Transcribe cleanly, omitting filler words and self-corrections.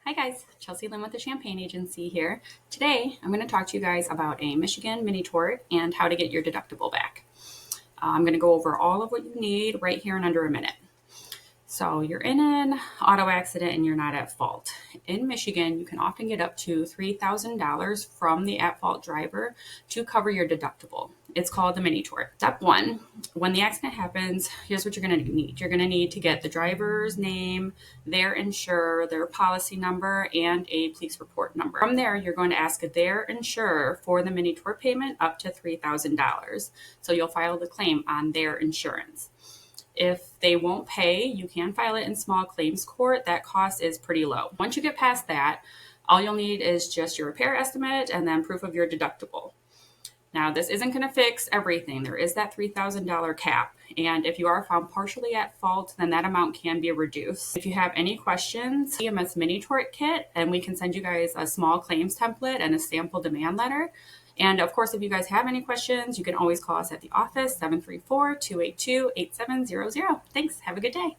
Hi guys, Chelsea Lynn with the Champagne Agency here. Today I'm going to talk to you guys about a Michigan mini-tort and how to get your deductible back. I'm going to go over all of what you need right here in under a minute. So you're in an auto accident and you're not at fault. In Michigan, you can often get up to $3,000 from the at-fault driver to cover your deductible. It's called the mini-tort. Step one, when the accident happens, here's what you're going to need. You're going to need to get the driver's name, their insurer, their policy number, and a police report number. From there, you're going to ask their insurer for the mini-tort payment up to $3,000. So you'll file the claim on their insurance. If they won't pay, you can file it in small claims court. That cost is pretty low. Once you get past that, all you'll need is just your repair estimate and then proof of your deductible. Now, this isn't going to fix everything. There is that $3,000 cap. And if you are found partially at fault, then that amount can be reduced. If you have any questions, EMS mini-tort kit, and we can send you guys a small claims template and a sample demand letter. And of course, if you guys have any questions, you can always call us at the office, 734-282-8700. Thanks. Have a good day.